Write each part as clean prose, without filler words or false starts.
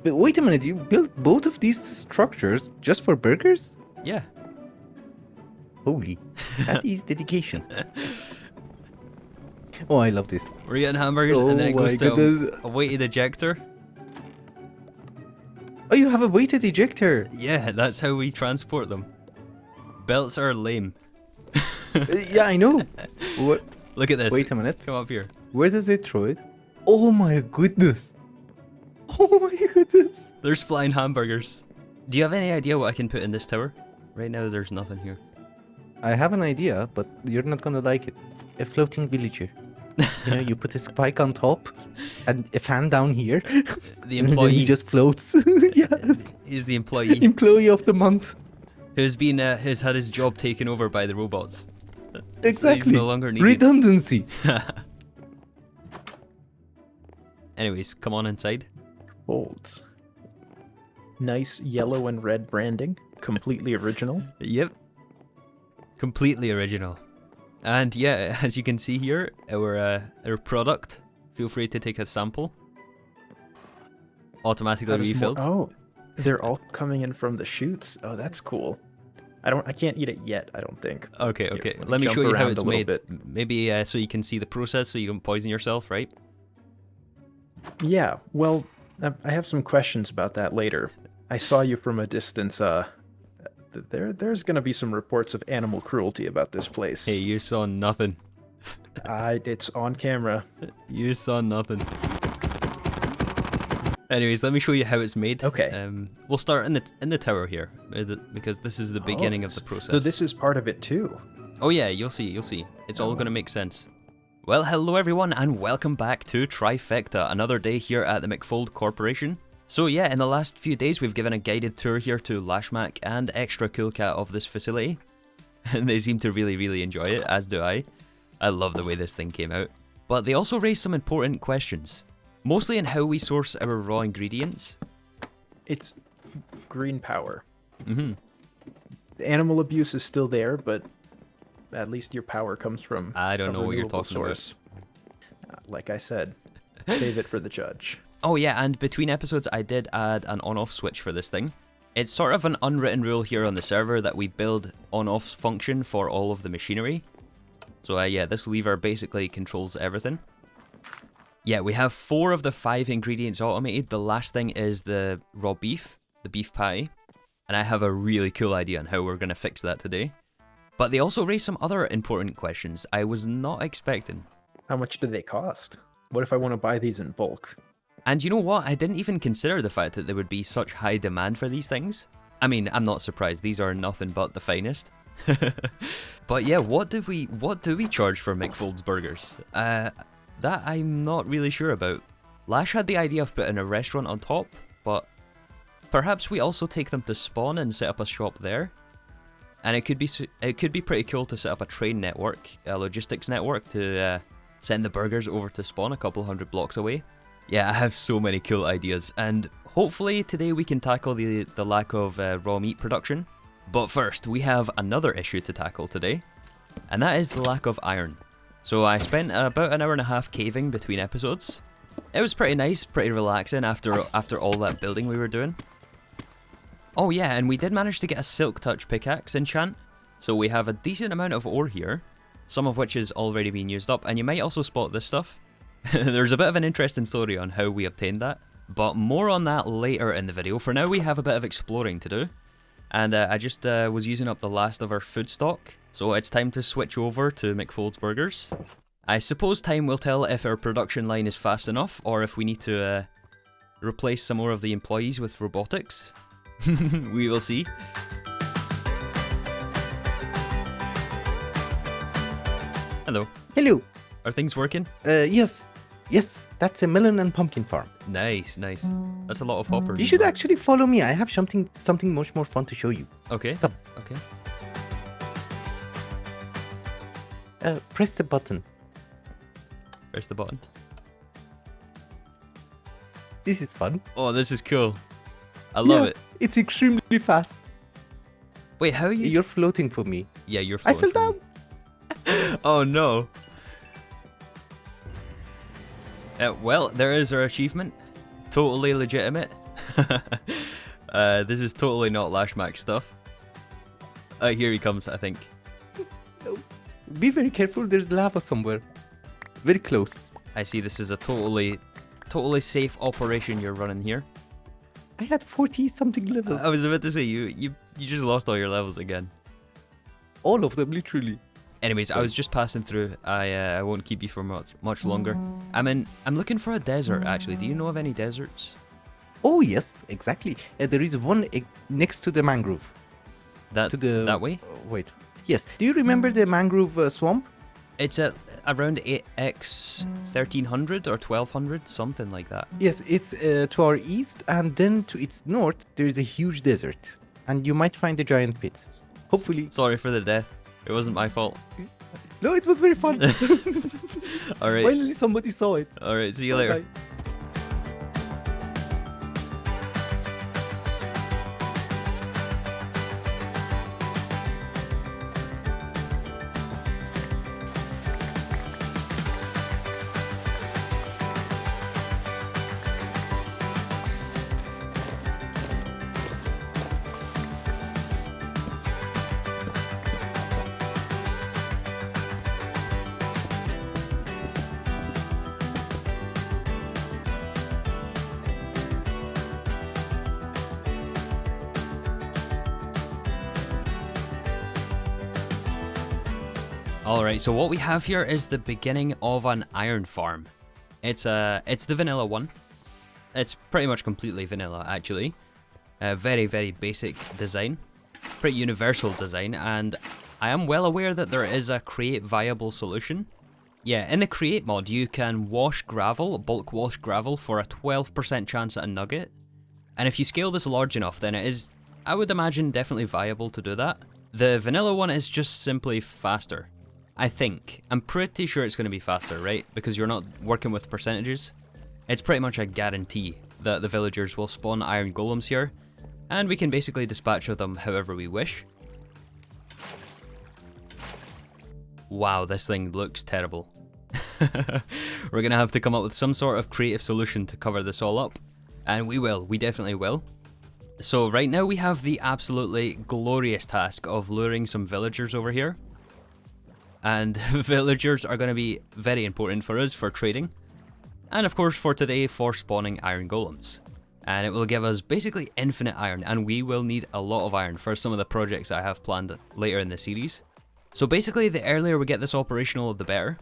But wait a minute, you built both of these structures just for burgers? Yeah. Holy, that is dedication. Oh, I love this. We're getting hamburgers and then it Oh goes my to goodness. a weighted ejector. Oh, you have a weighted ejector. Yeah, that's how we transport them. Belts are lame. Yeah, I know. What? Look at this. Wait a minute. Come up here. Where does it throw it? Oh my goodness. Oh my goodness. There's flying hamburgers. Do you have any idea what I can put in this tower? Right now, there's nothing here. I have an idea, but you're not gonna like it. A floating villager. You know, you put a spike on top and a fan down here. The And then employee. he just floats. Yes. He's the employee Employee of the month. who's had his job taken over by the robots. Exactly. So he's no longer needed. Redundancy. Anyways, come on inside. Folds. Nice yellow and red branding. Completely original. Yep. Completely original. And yeah, as you can see here, our product. Feel free to take a sample. Automatically That is refilled. oh, they're all coming in from the chutes. Oh, that's cool. I can't eat it yet, I don't think. Okay, Here, okay. let me Let me jump show you how around it's a little made. bit. Maybe so you can see the process so you don't poison yourself, right? Yeah, well, I have some questions about that later. I saw you from a distance. There's gonna be some reports of animal cruelty about this place. Hey, you saw nothing. It's on camera. You saw nothing. Anyways, let me show you how it's made. Okay. We'll start in the tower here because this is the beginning of the process. So this is part of it too. Oh yeah, you'll see. It's all going to make sense. Well, hello everyone and welcome back to Trifecta, another day here at the McFold Corporation. So yeah, in the last few days we've given a guided tour here to Lashmac and Extra Cool Cat of this facility. And they seem to really enjoy it, as do I. I love the way this thing came out. But they also raised some important questions. Mostly in how we source our raw ingredients. It's green power. Mm-hmm. The animal abuse is still there, but at least your power comes from I don't a know what you're renewable talking source. Like I said, save it for the judge. Oh yeah, and between episodes I did add an on-off switch for this thing. It's sort of an unwritten rule here on the server that we build on-off function for all of the machinery. So yeah, this lever basically controls everything. Yeah, we have 4 of the 5 ingredients automated. The last thing is the raw beef, the beef patty. And I have a really cool idea on how we're going to fix that today. But they also raised some other important questions I was not expecting. How much do they cost? What if I want to buy these in bulk? And you know what? I didn't even consider the fact that there would be such high demand for these things. I mean, I'm not surprised. These are nothing but the finest. But yeah, what do we charge for McFold's burgers? That I'm not really sure about. Lash had the idea of putting a restaurant on top, but perhaps we also take them to Spawn and set up a shop there. And it could be pretty cool to set up a train network, a logistics network to send the burgers over to Spawn a couple hundred blocks away. Yeah, I have so many cool ideas, and hopefully today we can tackle the lack of raw meat production. But first, we have another issue to tackle today, and that is the lack of iron. So I spent about an hour and a half caving between episodes. It was pretty nice, pretty relaxing after all that building we were doing. Oh yeah, and we did manage to get a Silk Touch pickaxe enchant, so we have a decent amount of ore here, some of which is already being used up, and you might also spot this stuff. There's a bit of an interesting story on how we obtained that, but more on that later in the video. For now we have a bit of exploring to do, and I just was using up the last of our food stock, so it's time to switch over to McFold's Burgers. I suppose time will tell if our production line is fast enough, or if we need to replace some more of the employees with robotics. We will see. Hello. Hello. Are things working? Yes. Yes, that's a melon and pumpkin farm. Nice. That's a lot of hoppers. You should actually follow me. I have something much more fun to show you. Okay. Come. Okay. Press the button. Press the button. This is fun. Oh, this is cool. I love it. It's extremely fast. Wait, how are you? You're floating for me. Yeah, you're I floating. fell down. Oh no. Well, there is our achievement. Totally legitimate. This is totally not Lashmac stuff. Here he comes, I think. Be very careful, there's lava somewhere. Very close. I see this is a totally safe operation you're running here. I had 40 something levels. I was about to say, you just lost all your levels again. All of them, literally. Anyways, I was just passing through. I won't keep you for much longer. I'm looking for a desert, actually. Do you know of any deserts? Oh yes, exactly. There is one next to the mangrove. That way? Wait. Yes. Do you remember the mangrove swamp? It's at around 8x 1300 or 1200, something like that. Yes, it's to our east, and then to its north there is a huge desert, and you might find a giant pit. Hopefully. Sorry for the death. It wasn't my fault. No, it was very fun. All right. Finally, somebody saw it. All right. See you later. Bye. Alright, so what we have here is the beginning of an iron farm. It's the vanilla one. It's pretty much completely vanilla, actually. Very, very basic design. Pretty universal design, and I am well aware that there is a create viable solution. Yeah, in the create mod, you can wash gravel, bulk wash gravel, for a 12% chance at a nugget. And if you scale this large enough, then it is, I would imagine, definitely viable to do that. The vanilla one is just simply faster. I think. I'm pretty sure it's going to be faster, right? Because you're not working with percentages. It's pretty much a guarantee that the villagers will spawn iron golems here, and we can basically dispatch of them however we wish. Wow, this thing looks terrible. We're going to have to come up with some sort of creative solution to cover this all up, and we will. We definitely will. So right now we have the absolutely glorious task of luring some villagers over here. And villagers are going to be very important for us for trading. And of course for today for spawning iron golems. And it will give us basically infinite iron, and we will need a lot of iron for some of the projects I have planned later in the series. So basically the earlier we get this operational, the better.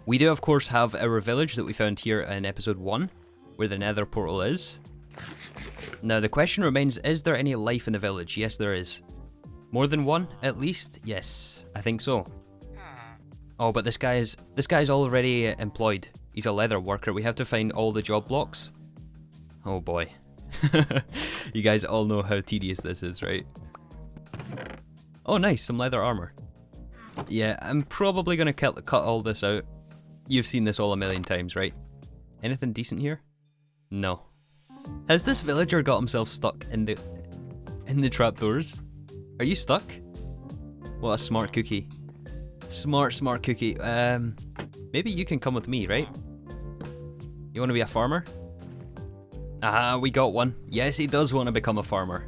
We do of course have our village that we found here in episode 1, where the nether portal is. Now the question remains, is there any life in the village? Yes, there is. More than one at least? Yes, I think so. Oh, but this guy's already employed. He's a leather worker. We have to find all the job blocks. Oh boy. You guys all know how tedious this is, right? Oh nice, some leather armor. Yeah, I'm probably gonna cut all this out. You've seen this all a million times, right? Anything decent here? No. Has this villager got himself stuck in the trapdoors? Are you stuck? What a smart cookie. Smart cookie. Maybe you can come with me, right? You want to be a farmer? Ah, we got one. Yes, he does want to become a farmer.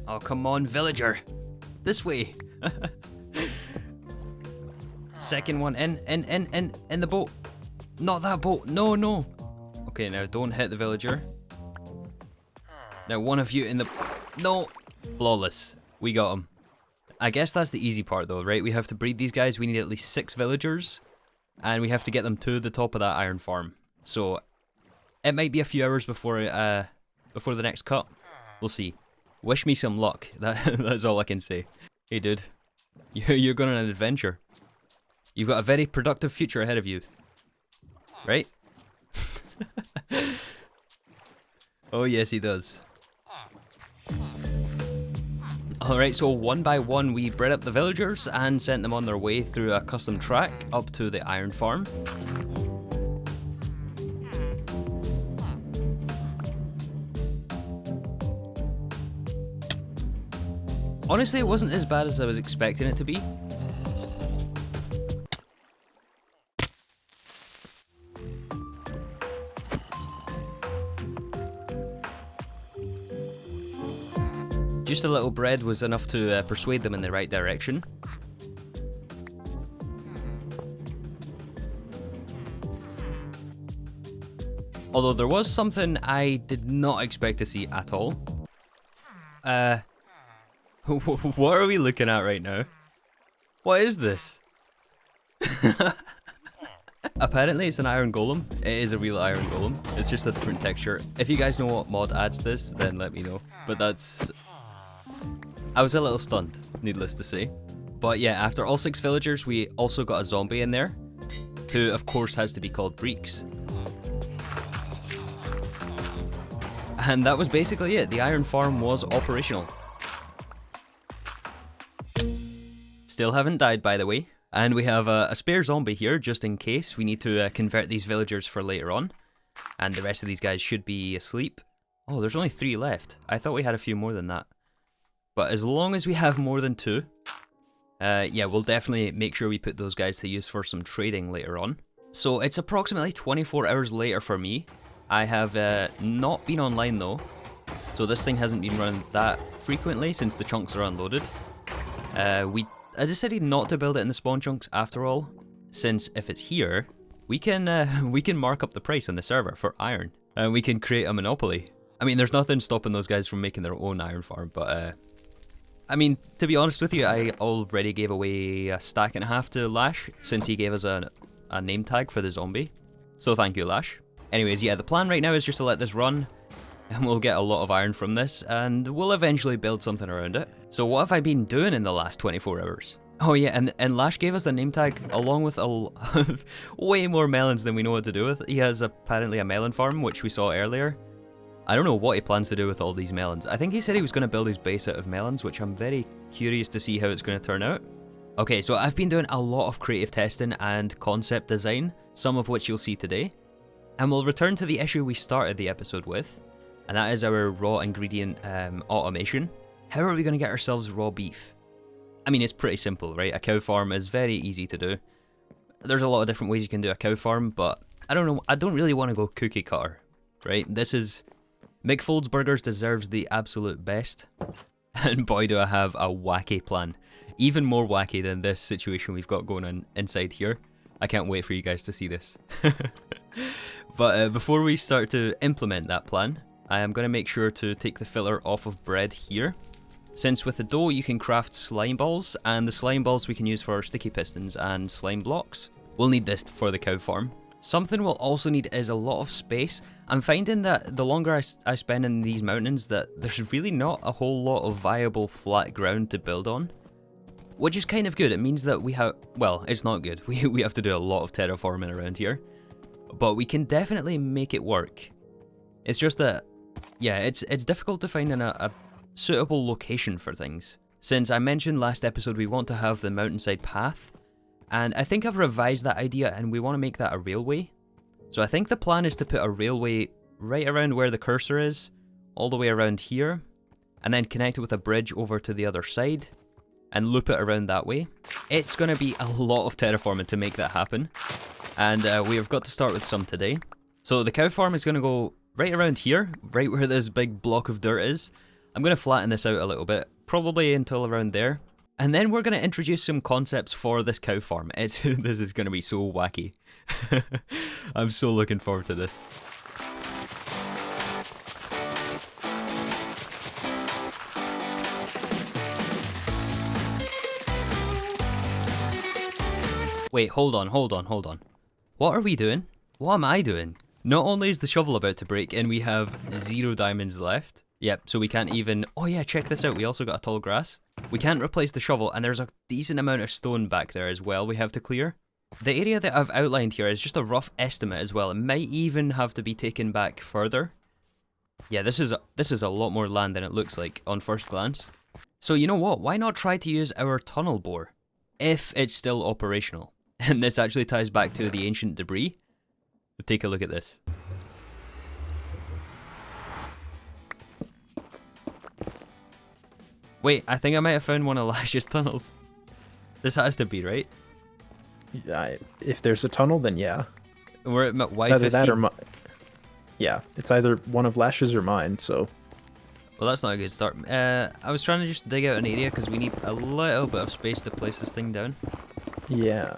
Oh, come on, villager. This way. Second one in the boat. Not that boat. No. Okay, now don't hit the villager. Now one of you in the... No. Flawless. We got him. I guess that's the easy part though, right? We have to breed these guys. We need at least 6 villagers. And we have to get them to the top of that iron farm. So it might be a few hours before the next cut. We'll see. Wish me some luck. That's all I can say. Hey dude, you're going on an adventure. You've got a very productive future ahead of you. Right? Oh yes, he does. Alright, so one by one we bred up the villagers and sent them on their way through a custom track up to the iron farm. Honestly, it wasn't as bad as I was expecting it to be. Just a little bread was enough to persuade them in the right direction. Although there was something I did not expect to see at all. What are we looking at right now? What is this? Apparently it's an iron golem. It is a real iron golem. It's just a different texture. If you guys know what mod adds this, then let me know. But that's... I was a little stunned, needless to say. But yeah, after all 6 villagers, we also got a zombie in there, who of course has to be called Breeks. And that was basically it. The iron farm was operational. Still haven't died, by the way. And we have a spare zombie here, just in case. We need to convert these villagers for later on. And the rest of these guys should be asleep. Oh, there's only 3 left. I thought we had a few more than that. But as long as we have more than 2, yeah, we'll definitely make sure we put those guys to use for some trading later on. So it's approximately 24 hours later for me. I have not been online though. So this thing hasn't been running that frequently since the chunks are unloaded. I decided not to build it in the spawn chunks after all, since if it's here, we can mark up the price on the server for iron, and we can create a monopoly. I mean, there's nothing stopping those guys from making their own iron farm, but I mean, to be honest with you, I already gave away a stack and a half to Lash, since he gave us a name tag for the zombie. So thank you, Lash. Anyways, yeah, the plan right now is just to let this run, and we'll get a lot of iron from this, and we'll eventually build something around it. So what have I been doing in the last 24 hours? Oh yeah, and Lash gave us a name tag along with way more melons than we know what to do with. He has apparently a melon farm, which we saw earlier. I don't know what he plans to do with all these melons. I think he said he was going to build his base out of melons, which I'm very curious to see how it's going to turn out. Okay, so I've been doing a lot of creative testing and concept design, some of which you'll see today. And we'll return to the issue we started the episode with, and that is our raw ingredient automation. How are we going to get ourselves raw beef? I mean, it's pretty simple, right? A cow farm is very easy to do. There's a lot of different ways you can do a cow farm, but I don't know, I don't really want to go cookie cutter, right? This is... McFold's Burgers deserves the absolute best. And boy do I have a wacky plan. Even more wacky than this situation we've got going on inside here. I can't wait for you guys to see this. But before we start to implement that plan, I am going to make sure to take the filler off of bread here. Since with the dough you can craft slime balls, and the slime balls we can use for sticky pistons and slime blocks. We'll need this for the cow farm. Something we'll also need is a lot of space. I'm finding that the longer I spend in these mountains, that there's really not a whole lot of viable flat ground to build on. Which is kind of good. It means that we have, well, it's not good. We have to do a lot of terraforming around here. But we can definitely make it work. It's just that, yeah, it's difficult to find a suitable location for things. Since I mentioned last episode we want to have the mountainside path, and I think I've revised that idea and we want to make that a railway. So I think the plan is to put a railway right around where the cursor is, all the way around here, and then connect it with a bridge over to the other side, and loop it around that way. It's going to be a lot of terraforming to make that happen, and we have got to start with some today. So the cow farm is going to go right around here, right where this big block of dirt is. I'm going to flatten this out a little bit, probably until around there. And then we're going to introduce some concepts for this cow farm. This is going to be so wacky. I'm so looking forward to this. Wait, hold on. What are we doing? What am I doing? Not only is the shovel about to break and we have 0 diamonds left. Yep, so we can't even... Oh yeah, check this out. We also got a tall grass. We can't replace the shovel, and there's a decent amount of stone back there as well we have to clear. The area that I've outlined here is just a rough estimate as well. It might even have to be taken back further. Yeah, this is a lot more land than it looks like on first glance. So you know what? Why not try to use our tunnel bore? If it's still operational. And this actually ties back to the ancient debris. Take a look at this. Wait, I think I might have found one of Lash's tunnels. This has to be, right? Yeah, if there's a tunnel, then yeah. We're at Y15. Either that or yeah, it's either one of Lash's or mine, so... Well, that's not a good start. I was trying to just dig out an area because we need a little bit of space to place this thing down. Yeah.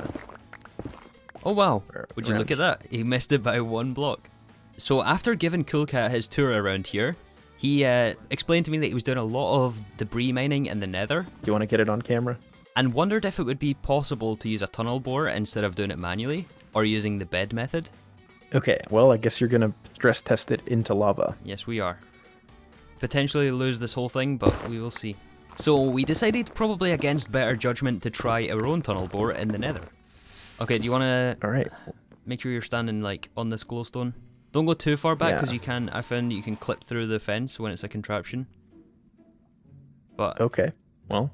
Oh wow, would you look at Around. that? He missed it by 1 block. So after giving Cool Cat his tour around here, he explained to me that he was doing a lot of debris mining in the nether. Do you want to get it on camera? And wondered if it would be possible to use a tunnel bore instead of doing it manually, or using the bed method. Okay, well, I guess you're going to stress test it into lava. Yes, we are. Potentially lose this whole thing, but we will see. So we decided, probably against better judgment, to try our own tunnel bore in the nether. Okay, do you want to All right. make sure you're standing like on this glowstone? Don't go too far back because Yeah. I found you can clip through the fence when it's a contraption. But Okay, well,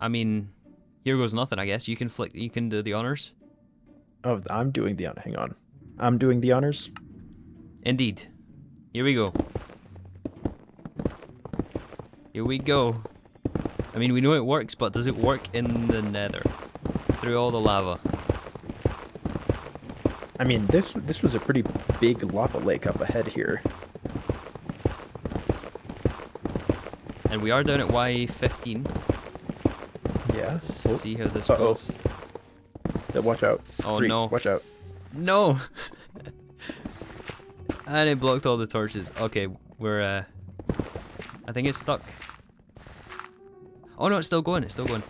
I mean, here goes nothing. I guess you can do the honors. oh, I'm doing the hang on. I'm doing the honors. Indeed. Here we go. Here we go. I mean, we know it works, but does it work in the nether? Through all the lava. I mean, this was a pretty big lava lake up ahead here. And we are down at Y15. Yeah. Let's Oh, see how this Uh-oh. goes. watch out. Oh, Three, no. Watch out. No! And it blocked all the torches. Okay, we're, I think it's stuck. Oh no, it's still going, it's still going.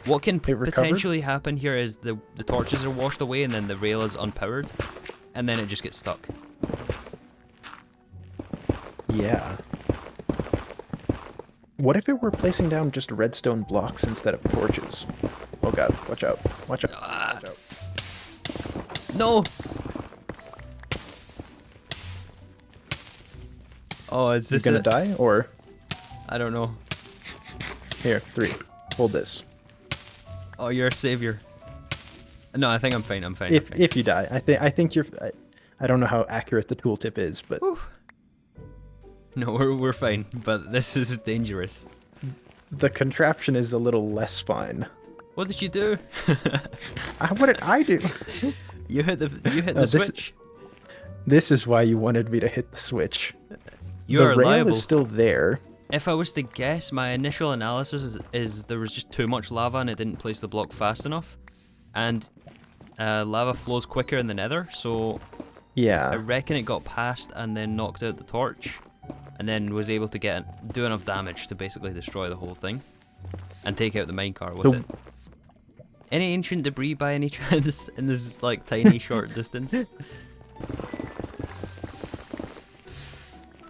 What can It recovered? potentially happen here is the torches are washed away and then the rail is unpowered. And then it just gets stuck. Yeah. What if it were placing down just redstone blocks instead of torches? Oh god, watch out. Watch out. Ah. Watch out. No! Oh, is You this gonna it? die? Or I don't know. here, 3. Hold this. Oh, you're a savior. No, I think I'm fine. I'm fine. I'm fine. If you die, I think you're. I don't know how accurate the tooltip is, but Whew. No, we're fine. But this is dangerous. the contraption is a little less fine. What did you do? What did I do? You hit the this- switch. This is why you wanted me to hit the switch. You the are rail liable. is still there. If I was to guess, my initial analysis is there was just too much lava and it didn't place the block fast enough, and lava flows quicker in the nether, so I Yeah. reckon it got past and then knocked out the torch, and then was able to do enough damage to basically destroy the whole thing, and take out the minecart with So- it. Any ancient debris by any chance in this like tiny short distance?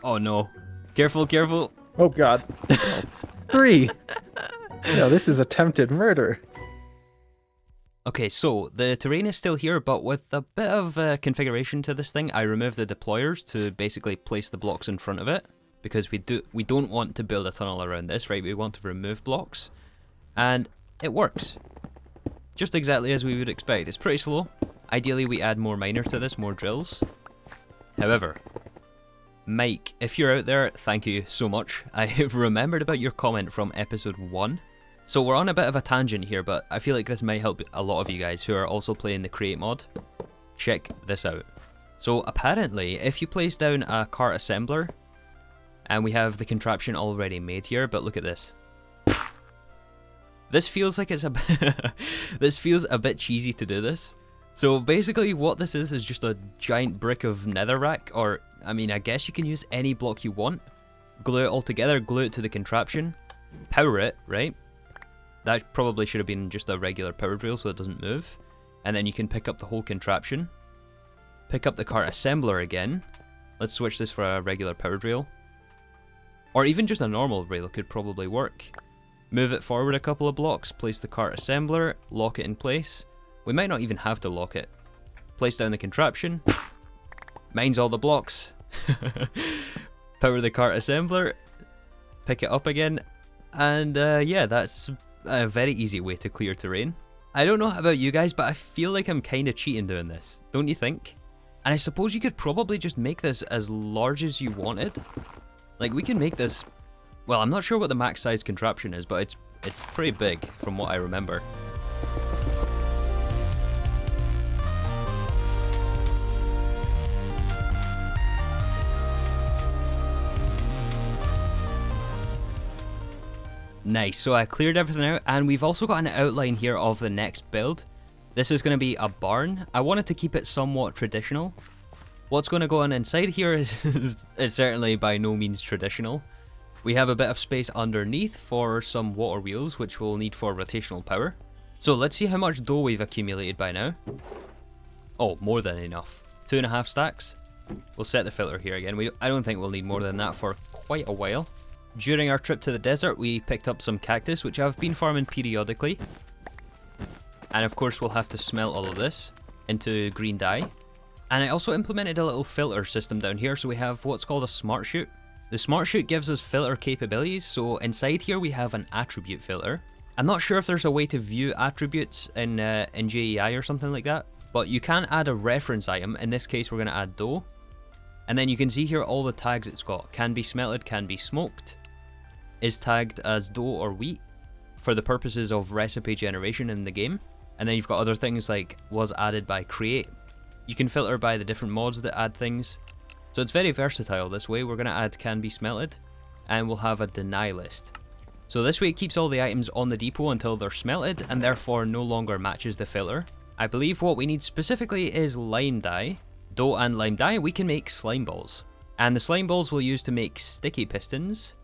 Oh no! Careful, careful! Oh god. 3. No, this is attempted murder. Okay, so the terrain is still here, but with a bit of configuration to this thing, I removed the deployers to basically place the blocks in front of it, because we don't want to build a tunnel around this, right? We want to remove blocks, and it works. Just exactly as we would expect. It's pretty slow. Ideally, we add more miners to this, more drills. However, Mike, if you're out there, thank you so much. I have remembered about your comment from episode 1. So we're on a bit of a tangent here, but I feel like this might help a lot of you guys who are also playing the Create mod. Check this out. So apparently, if you place down a cart assembler, and we have the contraption already made here, but look at this. This feels like it's this feels a bit cheesy to do this. So basically what this is just a giant brick of netherrack, or I mean, I guess you can use any block you want. Glue it all together, glue it to the contraption, power it, right? That probably should have been just a regular power drill so it doesn't move. And then you can pick up the whole contraption. Pick up the cart assembler again. Let's switch this for a regular power drill. Or even just a normal rail could probably work. Move it forward a couple of blocks, place the cart assembler, lock it in place. We might not even have to lock it. Place down the contraption. Mines all the blocks. Power the cart assembler. Pick it up again. And yeah, that's a very easy way to clear terrain. I don't know about you guys, but I feel like I'm kind of cheating doing this. Don't you think? And I suppose you could probably just make this as large as you wanted. Like, we can make this... Well, I'm not sure what the max size contraption is, but it's pretty big from what I remember. Nice, so I cleared everything out, and we've also got an outline here of the next build. This is going to be a barn. I wanted to keep it somewhat traditional. What's going to go on inside here is certainly by no means traditional. We have a bit of space underneath for some water wheels, which we'll need for rotational power. So let's see how much dough we've accumulated by now. Oh, more than enough. 2.5 stacks. We'll set the filter here again. I don't think we'll need more than that for quite a while. During our trip to the desert, we picked up some cactus, which I've been farming periodically. And of course, we'll have to smelt all of this into green dye. And I also implemented a little filter system down here, so we have what's called a smart chute. The smart chute gives us filter capabilities, so inside here we have an attribute filter. I'm not sure if there's a way to view attributes in JEI or something like that, but you can add a reference item. In this case, we're going to add dough. And then you can see here all the tags it's got. Can be smelted, can be smoked, is tagged as dough or wheat for the purposes of recipe generation in the game. And then you've got other things like was added by create. You can filter by the different mods that add things. So it's very versatile this way. We're going to add can be smelted, and we'll have a deny list. So this way it keeps all the items on the depot until they're smelted, and therefore no longer matches the filter. I believe what we need specifically is lime dye. Dough and lime dye, we can make slime balls. And the slime balls we'll use to make sticky pistons.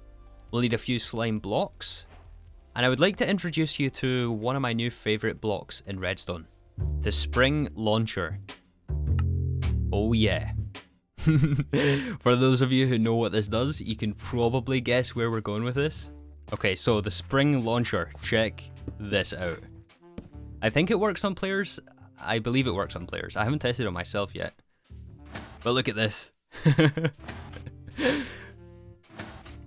We'll need a few slime blocks. And I would like to introduce you to one of my new favourite blocks in Redstone. The spring launcher. Oh yeah. For those of you who know what this does, you can probably guess where we're going with this. Okay, so the spring launcher, check this out. I think it works on players. I believe it works on players. I haven't tested it on myself yet. But look at this.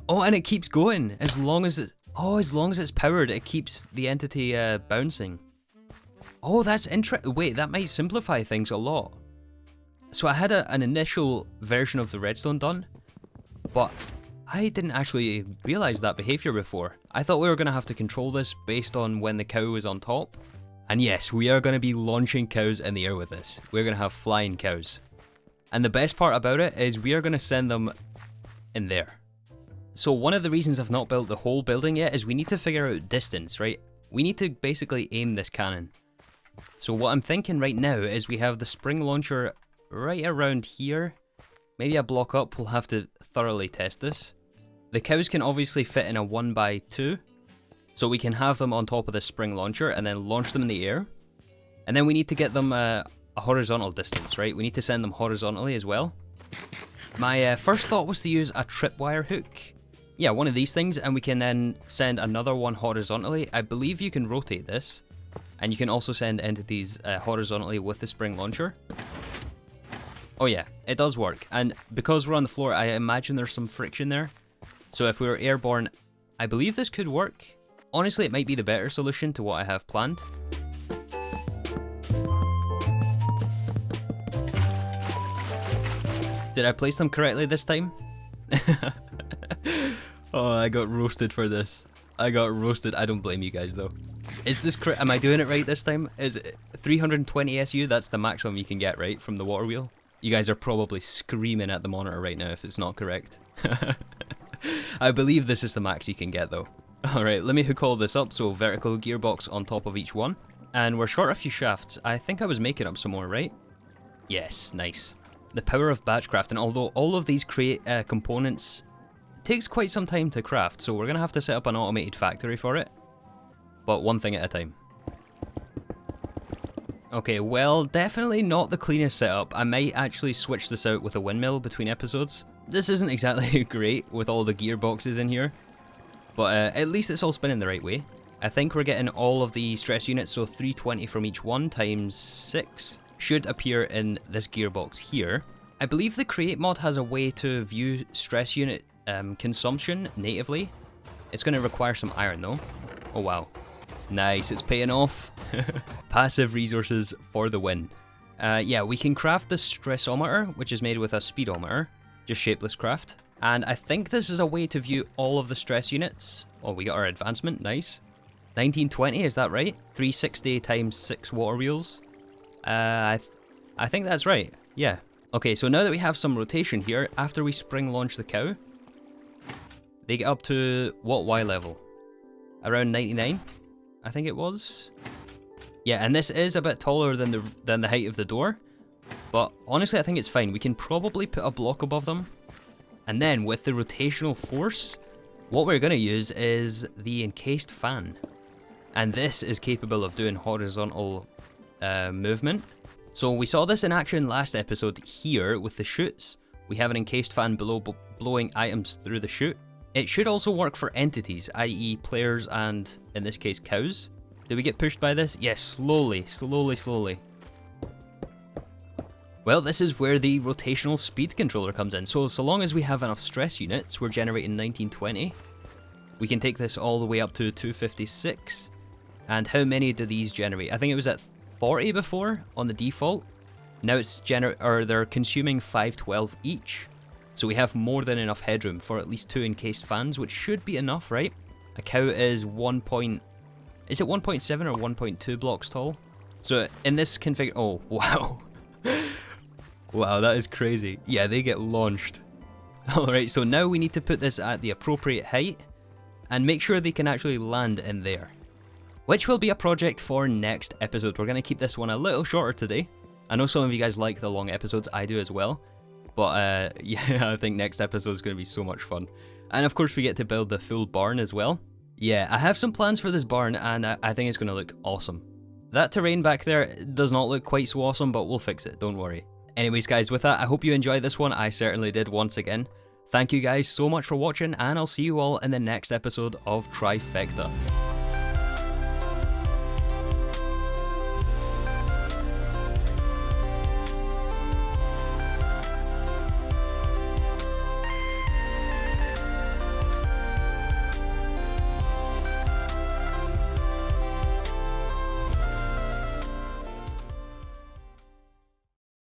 Oh, and it keeps going as long as it's powered. It keeps the entity bouncing. Oh, that's interesting. Wait, that might simplify things a lot. So I had an initial version of the redstone done, but I didn't actually realize that behavior before. I thought we were going to have to control this based on when the cow was on top. And yes, we are going to be launching cows in the air with this. We're going to have flying cows. And the best part about it is we are going to send them in there. So one of the reasons I've not built the whole building yet is we need to figure out distance, right? We need to basically aim this cannon. So what I'm thinking right now is we have the spring launcher right around here. Maybe a block up. We'll have to thoroughly test this. The cows can obviously fit in a 1x2. So we can have them on top of the spring launcher and then launch them in the air. And then we need to get them a horizontal distance, right? We need to send them horizontally as well. My first thought was to use a tripwire hook. Yeah, one of these things, and we can then send another one horizontally. I believe you can rotate this. And you can also send entities horizontally with the spring launcher. Oh yeah, it does work. And because we're on the floor, I imagine there's some friction there. So if we were airborne, I believe this could work. Honestly, it might be the better solution to what I have planned. Did I place them correctly this time? Oh, I got roasted for this. I got roasted. I don't blame you guys though. Is this correct? Am I doing it right this time? Is it 320 SU? That's the maximum you can get, right? From the water wheel? You guys are probably screaming at the monitor right now if it's not correct. I believe this is the max you can get though. Alright, let me hook all this up. So vertical gearbox on top of each one. And we're short a few shafts. I think I was making up some more, right? Yes, nice. The power of batch crafting. Although all of these create components takes quite some time to craft. So we're going to have to set up an automated factory for it. But one thing at a time. Okay, well, definitely not the cleanest setup. I might actually switch this out with a windmill between episodes. This isn't exactly great with all the gearboxes in here. But at least it's all spinning the right way. I think we're getting all of the stress units, so 320 from each one times 6 should appear in this gearbox here. I believe the create mod has a way to view stress unit consumption natively. It's going to require some iron though. Oh wow. Nice, it's paying off. Passive resources for the win. Yeah, we can craft the stressometer, which is made with a speedometer. Just shapeless craft. And I think this is a way to view all of the stress units. Oh, we got our advancement, nice. 1920, is that right? 360 times 6 water wheels. I think that's right, yeah. Okay, so now that we have some rotation here, after we spring launch the cow, they get up to what Y level? around 99, I think it was. Yeah, and this is a bit taller than the height of the door, but honestly I think it's fine. We can probably put a block above them, and then with the rotational force, what we're going to use is the encased fan, and this is capable of doing horizontal movement. So we saw this in action last episode here with the chutes. We have an encased fan below blowing items through the chute. It should also work for entities, i.e. players and, in this case, cows. Do we get pushed by this? Yes, slowly, slowly, slowly. Well, this is where the rotational speed controller comes in. So long as we have enough stress units, we're generating 1920. We can take this all the way up to 256. And how many do these generate? I think it was at 40 before on the default. Now it's they're consuming 512 each. So we have more than enough headroom for at least 2 encased fans, which should be enough, right? A cow is is it 1.7 or 1.2 blocks tall? So in this config, oh wow. Wow, that is crazy. Yeah, they get launched. Alright, so now we need to put this at the appropriate height and make sure they can actually land in there, which will be a project for next episode. We're going to keep this one a little shorter today. I know some of you guys like the long episodes, I do as well. But yeah, I think next episode is going to be so much fun. And of course we get to build the full barn as well. Yeah, I have some plans for this barn and I think it's going to look awesome. That terrain back there does not look quite so awesome, but we'll fix it, don't worry. Anyways guys, with that, I hope you enjoyed this one. I certainly did once again. Thank you guys so much for watching, and I'll see you all in the next episode of Trifecta.